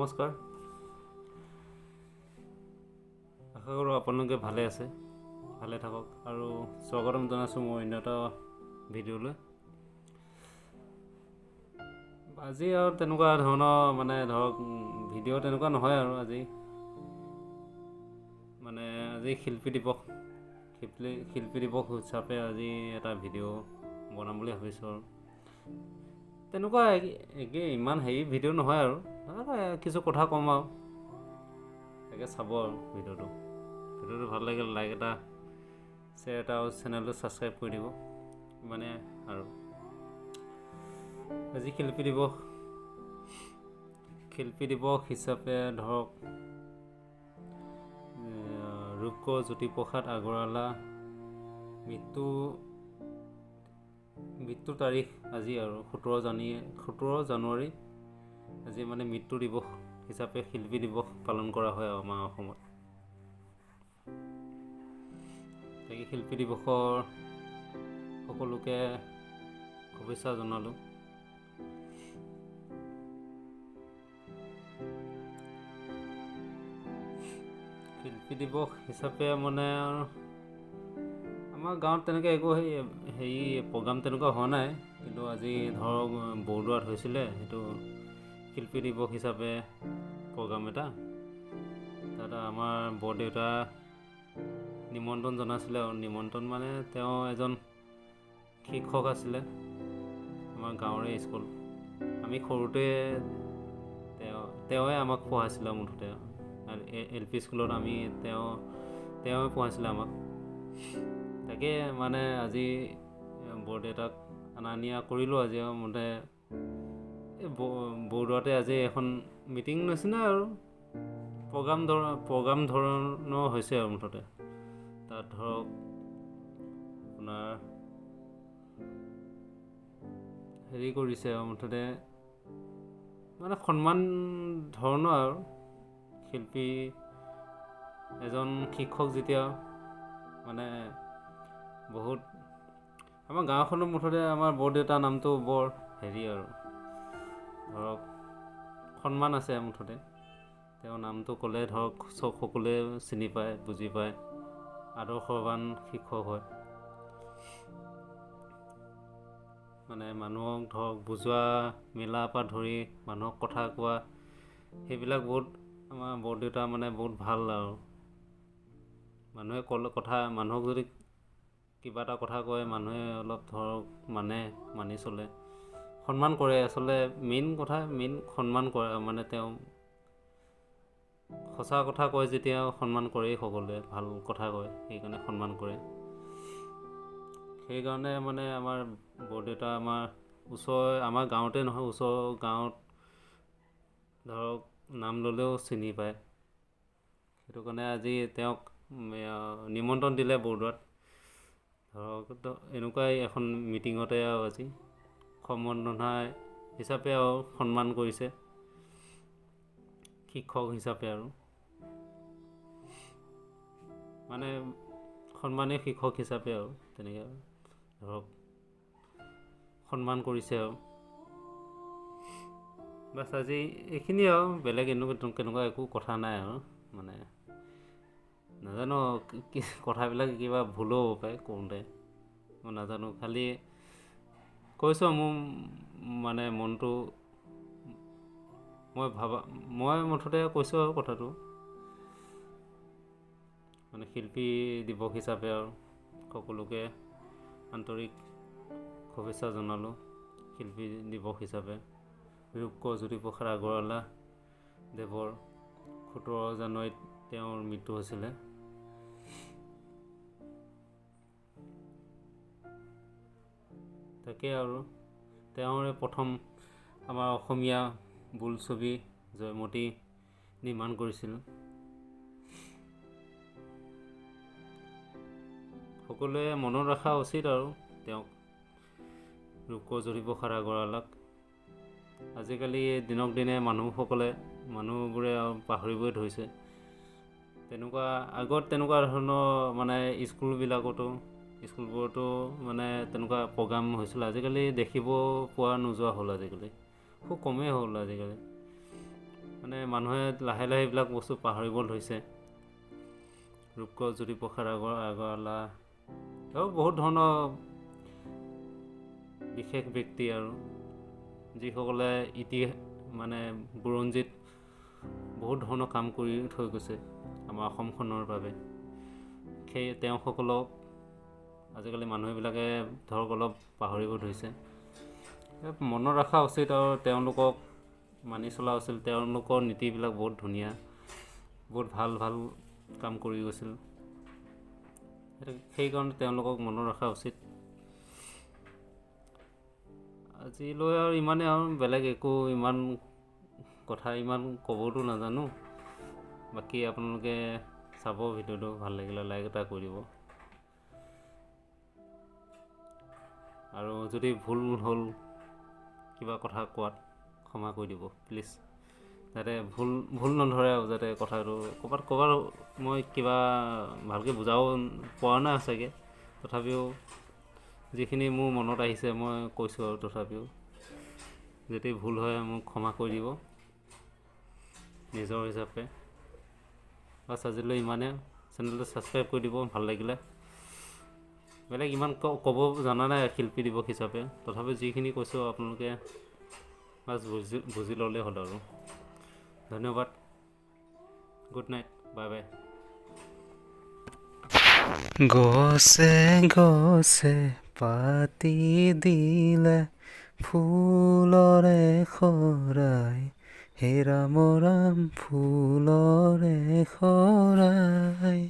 নমস্কাৰ, আশা কৰোঁ আপোনালোকে ভালে আছে, ভালে থাকক আৰু স্বাগতম জনাইছোঁ মোৰ অন্য এটা ভিডিঅ'লৈ। আজি আৰু তেনেকুৱা ধৰণৰ ধৰক ভিডিঅ' তেনেকুৱা নহয় আৰু আজি শিল্পী দিৱস হিচাপে আজি এটা ভিডিঅ' বনাম বুলি ভাবিছোঁ। আৰু তেনেকুৱা ইমান ভিডিঅ' নহয় আৰু কিছু কথা ক'ম আৰু তাকে চাব আৰু ভিডিঅ'টো ভাল লাগিলে লাইক এটা, শ্বেয়াৰ এটা আৰু চেনেলটো ছাবস্ক্ৰাইব কৰি দিব। ইমানে আৰু আজি শিল্পী দিৱস হিচাপে ধৰক ৰূপকোঁৱৰ জ্যোতিপ্ৰসাদ আগৰৱালা মৃত্যু তাৰিখ আজি আৰু 17 জানুৱাৰী আজি মৃত্যু দিৱস হিচাপে শিল্পী দিৱস পালন কৰা হয় আমাৰ অসমত। তাকে শিল্পী দিৱসৰ সকলোকে শুভেচ্ছা জনালোঁ। শিল্পী দিৱস হিচাপে আমাৰ গাঁৱত তেনেকৈ একো প্ৰগ্ৰাম তেনেকুৱা হোৱা নাই, কিন্তু আজি ধৰক বৰদোৱাত হৈছিলে সেইটো শিল্পী দিৱস হিচাপে প্ৰগ্ৰাম এটা। তাত আমাৰ বৰদেউতা নিমন্ত্ৰণ জনাইছিলে আৰু নিমন্ত্ৰণ তেওঁ এজন শিক্ষক আছিলে আমাৰ গাঁৱৰে স্কুল। আমি সৰুতে তেওঁৱে আমাক পঢ়াইছিলে, মুঠতে LP স্কুলত তেওঁৱে পঢ়াইছিলে আমাক। তাকে আজি বৰদেউতাক অনা নিয়া কৰিলোঁ। আজি বৰদোৱাতে আজি এখন মিটিং নিচিনা আৰু প্ৰগ্ৰাম ধৰণৰ হৈছে আৰু মুঠতে তাত ধৰক আপোনাৰ কৰিছে আৰু মুঠতে সন্মান ধৰণৰ আৰু শিল্পী এজন শিক্ষক যেতিয়া বহুত আমাৰ গাঁওখনৰ মুঠতে আমাৰ বৰদেউতাৰ নামটো বৰ আৰু ধৰক সন্মান আছে। মুঠতে তেওঁৰ নামটো ক'লে ধৰক সকলোৱে চিনি পায়, বুজি পায়, আদৰ্শৱান শিক্ষক হয়। মানুহক ধৰক বুজোৱা মেলাৰ পৰা ধৰি মানুহক কথা কোৱা সেইবিলাক বহুত আমাৰ বৰদেউতা বহুত ভাল। আৰু মানুহে মানুহক যদি কিবা এটা কথা কয়, মানুহে অলপ ধৰক মানি চলে, সন্মান কৰে। আচলতে মেইন সন্মান কৰে। তেওঁ সঁচা কথা কয় যেতিয়া সন্মান কৰেই, সকলোৱে ভাল কথা কয় সেইকাৰণে সন্মান কৰে। সেইকাৰণে আমাৰ বৰদেউতা আমাৰ গাঁৱতে নহয়, ওচৰৰ গাঁৱত ধৰক নাম ল'লেও চিনি পায়। সেইটো কাৰণে আজি তেওঁক নিমন্ত্ৰণ দিলে বৰদোৱাত। ধৰক এনেকুৱাই এখন মিটিঙতে আৰু আজি সম্বৰ্ধনা হিচাপে আৰু সন্মান কৰিছে শিক্ষক হিচাপে, আৰু সন্মানীয় শিক্ষক হিচাপে আৰু তেনেকৈ ধৰক সন্মান কৰিছে আৰু বাছ আজি এইখিনিয়ে আৰু বেলেগ কেনেকুৱা একো কথা নাই আৰু নাজানো কথাবিলাক কিবা ভুলো হ'ব পাৰে কওঁতে, মই নাজানো। খালি কৈছোঁ মোৰ মনটো মই মুঠতে কৈছোঁ আৰু কথাটো শিল্পী দিৱস হিচাপে আৰু সকলোকে আন্তৰিক শুভেচ্ছা জনালোঁ। শিল্পী দিৱস হিচাপে ৰূপকোঁৱৰ জ্যোতিপ্ৰসাদ আগৰৱালা দেৱৰ 17 জানুৱাৰীত তেওঁৰ মৃত্যু হৈছিলে। তাকে আৰু তেওঁৰে প্ৰথম আমাৰ অসমীয়া বোলছবি জয়মতী নিৰ্মাণ কৰিছিল। সকলোৱে মনত ৰখা উচিত আৰু তেওঁক, ৰূপকোঁৱৰ জ্যোতিপ্ৰসাদ আগৰৱালাক। আজিকালি দিনক দিনে মানুহবোৰে আৰু পাহৰিবই ধৰিছে। আগত তেনেকুৱা ধৰণৰ স্কুলবোৰতো তেনেকুৱা প্ৰগ্ৰাম হৈছিল। আজিকালি দেখিব পোৱা নোযোৱা হ'ল, আজিকালি খুব কমেই হ'ল। আজিকালি মানে মানুহে লাহে লাহে এইবিলাক বস্তু পাহৰিব ধৰিছে। ৰূপকোঁৱৰ জ্যোতিপ্ৰসাদ আগৰৱালা আৰু বহুত ধৰণৰ বিশেষ ব্যক্তি আৰু যিসকলে মানে বুৰঞ্জীত বহুত ধৰণৰ কাম কৰি থৈ গৈছে আমাৰ অসমখনৰ বাবে। সেই তেওঁসকলক আজিকালি মানুহবিলাকে ধৰক অলপ পাহৰিব ধৰিছে। মনত ৰখা উচিত আৰু তেওঁলোকক মানি চলা উচিত। তেওঁলোকৰ নীতিবিলাক বহুত ধুনীয়া, বহুত ভাল ভাল কাম কৰি গৈছিল। সেইকাৰণে তেওঁলোকক মনত ৰখা উচিত। আজিলৈ আৰু ইমানেই, আৰু বেলেগ একো ইমান কথা ইমান ক'বতো নাজানো। বাকী আপোনালোকে চাব ভিডিঅ'টো, ভাল লাগিলে লাইক এটা কৰি দিব। আৰু যদি ভুল হ'ল কিবা কথা কোৱাত ক্ষমা কৰি দিব প্লিজ, যাতে ভুল নধৰে আৰু যাতে কথাটো ক'ৰবাত মই কিবা ভালকৈ বুজাব পৰা নাই চাগে। তথাপিও যিখিনি মোৰ মনত আহিছে মই কৈছোঁ আৰু তথাপিও যদি ভুল হয় মোক ক্ষমা কৰি দিব নিজৰ হিচাপে। বাছ আজিলৈ ইমানে। চেনেলটো ছাবস্ক্ৰাইব কৰি দিব ভাল লাগিলে। বেলেগ ইমান ক'ব জনা নাই শিল্পী দিৱস হিচাপে, তথাপিও যিখিনি কৈছোঁ আপোনালোকে বাছ বুজি ল'লেই হ'ল আৰু। ধন্যবাদ, গুড নাইট, বাই বাই। গছে গছে পাতি দিলে ফুলৰে শৰাই, হে ৰাম ৰাম ফুলৰে শৰাই।